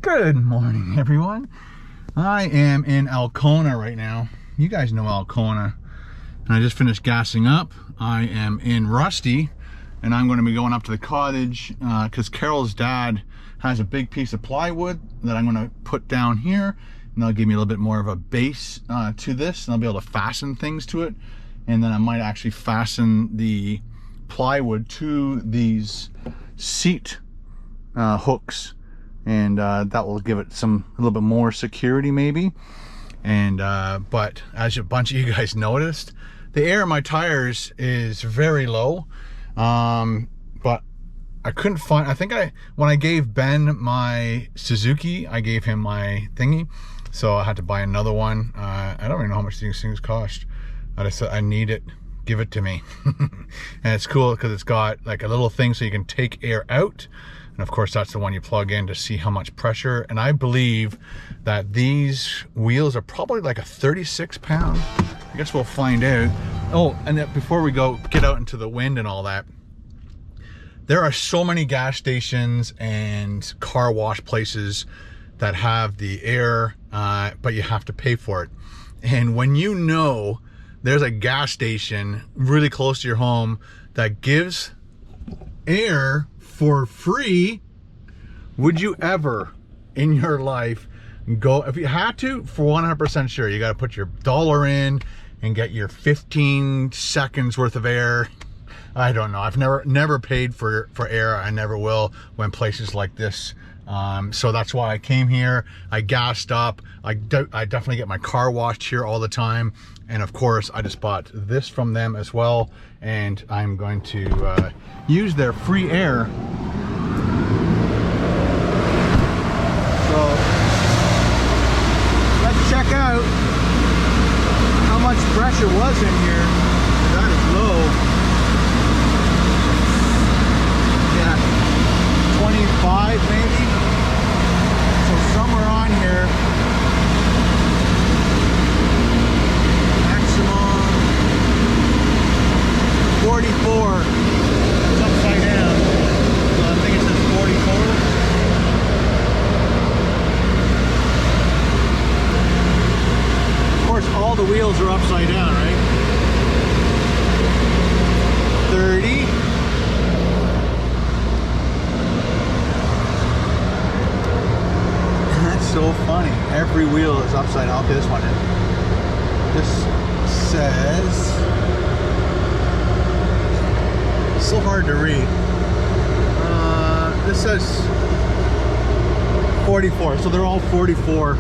Good morning, everyone. I am in Alcona right now. You guys know Alcona. And I just finished gassing up. I am in Rusty, and I'm going to be going up to the cottage because Carol's dad has a big piece of plywood that I'm going to put down here, and that'll give me a little bit more of a base to this, and I'll be able to fasten things to it. And then I might actually fasten the plywood to these seat hooks, and that will give it a little bit more security maybe. And but as a bunch of you guys noticed, the air in my tires is very low, but I couldn't find, when I gave Ben my Suzuki, I gave him my thingy, so I had to buy another one. I don't even know how much these things cost. I just said, I need it, give it to me. And it's cool because it's got like a little thing so you can take air out. And of course, that's the one you plug in to see how much pressure. And I believe that these wheels are probably like a 36 pound. I guess we'll find out. Oh, and before we get out into the wind and all that, there are so many gas stations and car wash places that have the air, but you have to pay for it. And when you know there's a gas station really close to your home that gives air for free, would you ever in your life go? If you had to, for 100% sure, you got to put your dollar in and get your 15 seconds worth of air. I don't know. I've never paid for air. I never will when places like this. So that's why I came here. I gassed up. I definitely get my car washed here all the time. And of course, I just bought this from them as well. And I'm going to use their free air. So let's check out how much pressure was in here. That is low. Yeah, 25 maybe. So somewhere on here, maximum 44. It's upside down. So I think it says 44. Of course, all the wheels are upside down, right? 30. That's so funny. Every wheel is upside down. Okay, this one is. This says, so hard to read. This says 44, so they're all 44.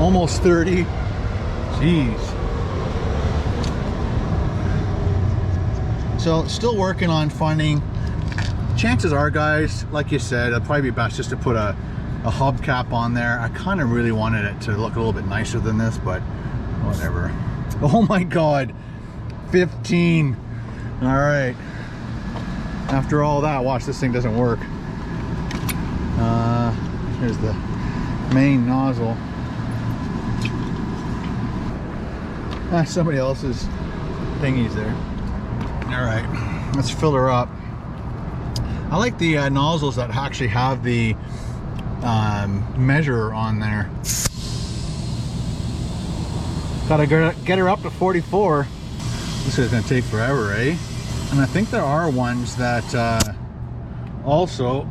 Almost 30. Jeez. So still working on finding. Chances are, guys, like you said, it'd probably be best just to put a hubcap on there. I kind of really wanted it to look a little bit nicer than this, but whatever. Oh my God, 15. All right. After all that, watch, this thing doesn't work. Here's the main nozzle. Somebody else's thingies there. All right, let's fill her up. I like the nozzles that actually have the measure on there. Gotta get her up to 44. This is gonna take forever, eh? And I think there are ones that also,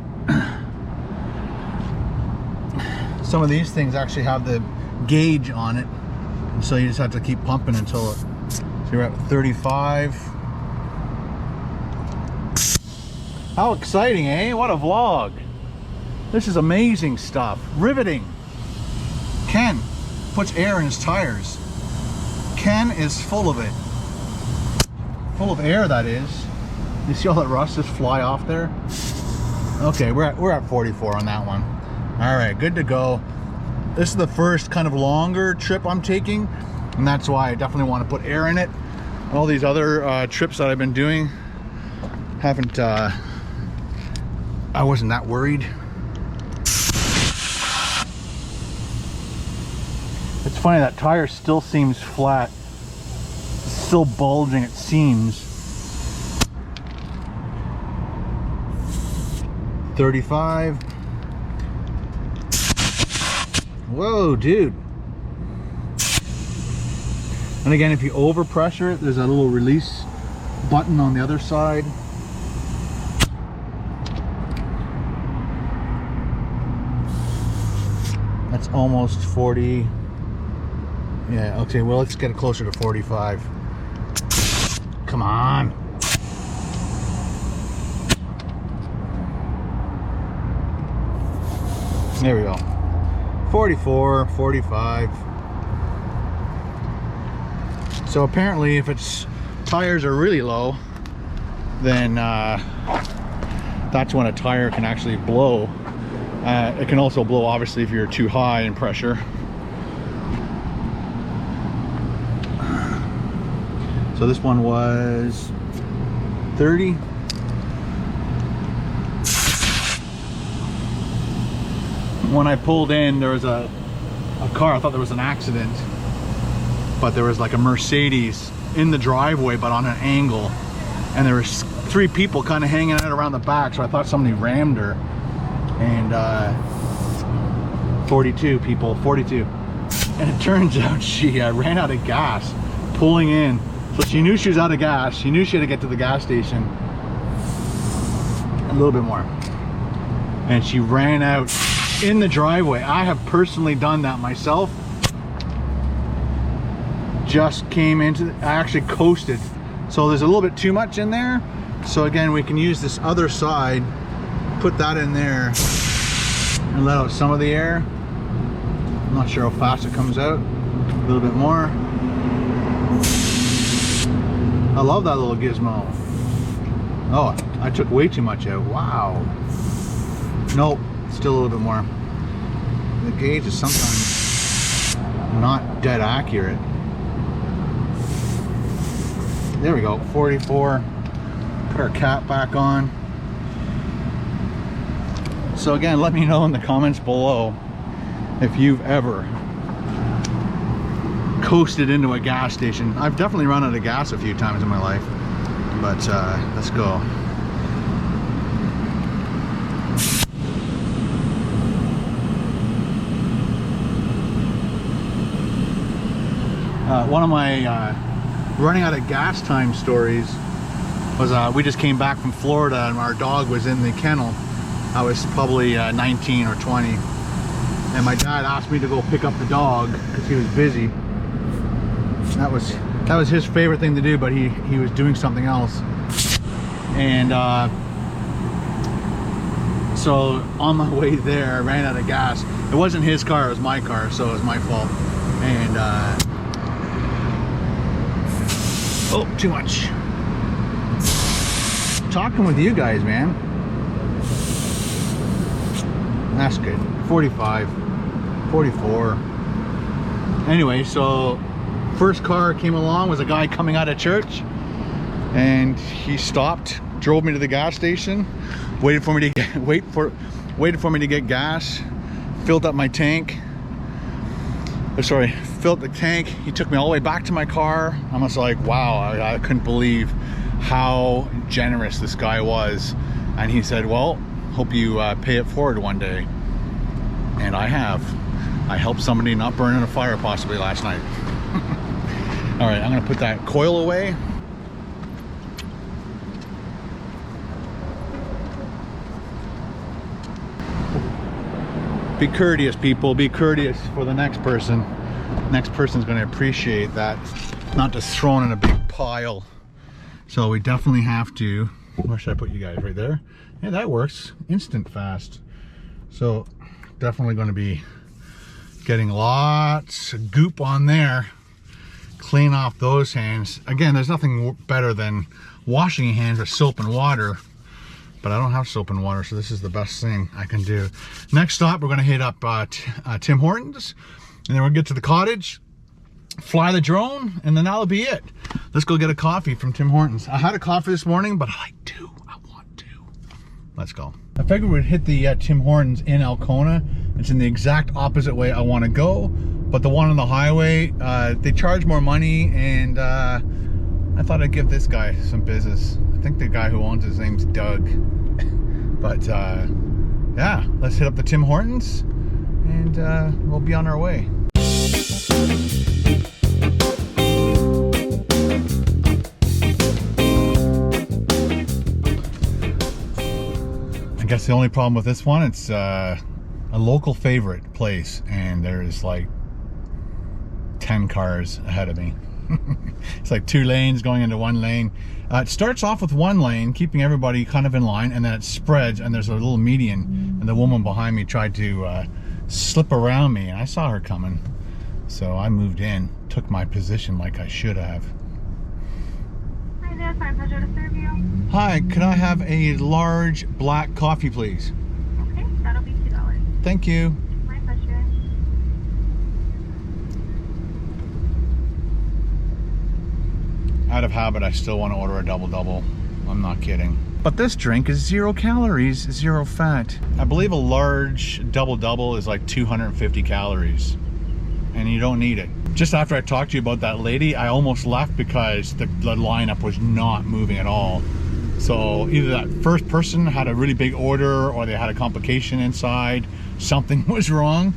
some of these things actually have the gauge on it. And so you just have to keep pumping until it, so you're at 35. How exciting, eh? What a vlog. This is amazing stuff. Riveting. Ken puts air in his tires. Ken is full of it. Full of air, that is. You see all that rust just fly off there? Okay, we're at 44 on that one. All right, good to go. This is the first kind of longer trip I'm taking, and that's why I definitely want to put air in it. All these other trips that I've been doing haven't, I wasn't that worried. It's funny, that tire still seems flat. It's still bulging, it seems. 35. Whoa, dude. And again, if you overpressure it, there's a little release button on the other side. That's almost 40. Yeah, okay, well, let's get it closer to 45. Come on. There we go. 44, 45. So apparently if its tires are really low, then that's when a tire can actually blow. It can also blow obviously if you're too high in pressure. So this one was 30. When I pulled in, there was a car. I thought there was an accident, but there was like a Mercedes in the driveway but on an angle, and there was 3 people kind of hanging out around the back, so I thought somebody rammed her. And 42 people, 42. And it turns out she ran out of gas pulling in. So she knew she was out of gas. She knew she had to get to the gas station. A little bit more. And she ran out in the driveway. I have personally done that myself. Just came into, I actually coasted. So there's a little bit too much in there. So again, we can use this other side, put that in there and let out some of the air. I'm not sure how fast it comes out. A little bit more. I love that little gizmo. Oh, I took way too much out. Wow. Nope, still a little bit more. The gauge is sometimes not dead accurate. There we go, 44. Put our cap back on. So again, let me know in the comments below if you've ever coasted into a gas station. I've definitely run out of gas a few times in my life, but let's go. One of my running out of gas time stories was we just came back from Florida and our dog was in the kennel. I was probably 19 or 20, and my dad asked me to go pick up the dog because he was busy. That was his favorite thing to do, but he was doing something else. And so on my way there, I ran out of gas. It wasn't his car, it was my car, so it was my fault. And oh, too much. Talking with you guys, man. That's good. 45, 44. Anyway, so first car came along was a guy coming out of church, and he stopped, drove me to the gas station, waited for me to get waited for me to get gas, filled up my tank. Filled the tank. He took me all the way back to my car. I was like, wow, I couldn't believe how generous this guy was. And he said, well, hope you pay it forward one day. And I have. I helped somebody not burn in a fire possibly last night. All right, I'm gonna put that coil away. Be courteous, people, be courteous for the next person. Next person's gonna appreciate that, not just thrown in a big pile. So we definitely have to, where should I put you guys? Right there? Yeah, that works, instant fast. So definitely gonna be getting lots of goop on there. Clean off those hands. Again, there's nothing better than washing your hands with soap and water, but I don't have soap and water, so this is the best thing I can do. Next stop, we're gonna hit up Tim Hortons, and then we'll get to the cottage, fly the drone, and then that'll be it. Let's go get a coffee from Tim Hortons. I had a coffee this morning, but I want to. Let's go. I figured we'd hit the Tim Hortons in Alcona. It's in the exact opposite way I want to go, but the one on the highway, they charge more money, and I thought I'd give this guy some business. I think the guy who owns his name's Doug, but yeah, let's hit up the Tim Hortons and we'll be on our way. I guess the only problem with this one, it's a local favorite place, and there's like 10 cars ahead of me. It's like 2 lanes going into 1 lane. It starts off with 1 lane, keeping everybody kind of in line, and then it spreads, and there's a little median, and the woman behind me tried to slip around me, and I saw her coming, so I moved in, took my position like I should have. Hi there, fine pleasure to serve you. Hi, could I have a large black coffee, please? Okay, that'll be $2. Thank you. My pleasure. Out of habit, I still want to order a double-double. I'm not kidding. But this drink is 0 calories, 0 fat. I believe a large double-double is like 250 calories. And you don't need it. Just after I talked to you about that lady, I almost left because the lineup was not moving at all. So either that first person had a really big order, or they had a complication inside. Something was wrong.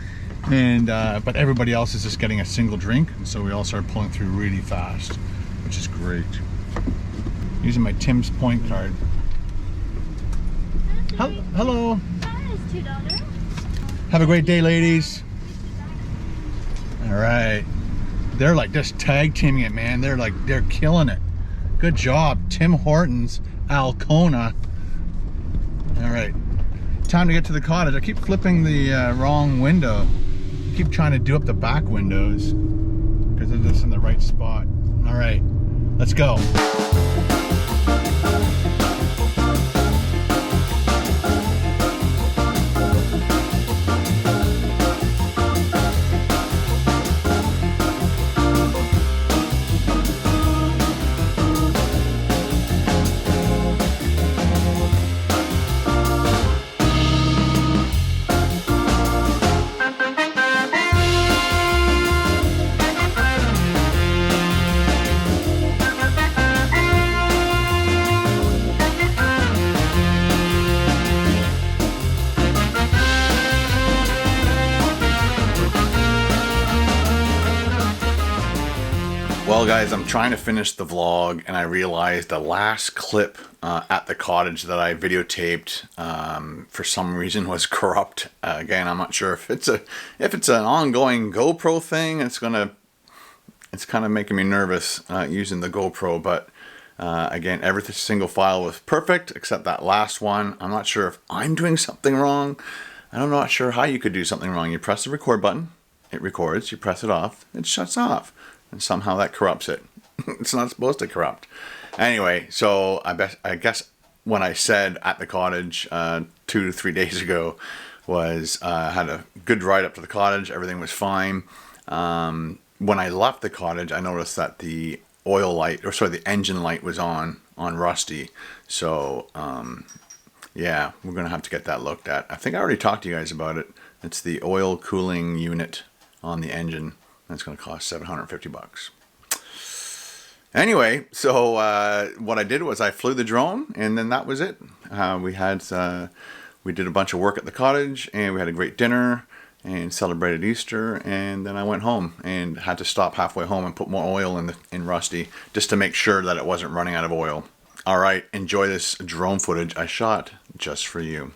And but everybody else is just getting a single drink. And so we all started pulling through really fast, which is great. Using my Tim's Point card. Hello. That is $2. Have a great day, ladies. All right. They're like just tag teaming it, man. They're killing it. Good job, Tim Hortons, Alcona. All right. Time to get to the cottage. I keep flipping the wrong window. I keep trying to do up the back windows because they're just in the right spot. All right. Let's go. Well guys, I'm trying to finish the vlog and I realized the last clip at the cottage that I videotaped for some reason was corrupt. Again, I'm not sure if it's an ongoing GoPro thing. It's kind of making me nervous using the GoPro, but again, every single file was perfect except that last one. I'm not sure if I'm doing something wrong. I'm not sure how you could do something wrong. You press the record button, it records, you press it off, it shuts off. And somehow that corrupts it. It's not supposed to corrupt. Anyway, so I guess when I said at the cottage 2 to 3 days ago was had a good ride up to the cottage. Everything was fine. When I left the cottage, I noticed that the oil light, or sorry, the engine light was on Rusty. So yeah, we're gonna have to get that looked at. I think I already talked to you guys about it. It's the oil cooling unit on the engine. That's going to cost $750. Anyway, so what I did was I flew the drone, and then that was it. We did a bunch of work at the cottage, and we had a great dinner and celebrated Easter, and then I went home and had to stop halfway home and put more oil in Rusty just to make sure that it wasn't running out of oil. All right, enjoy this drone footage I shot just for you.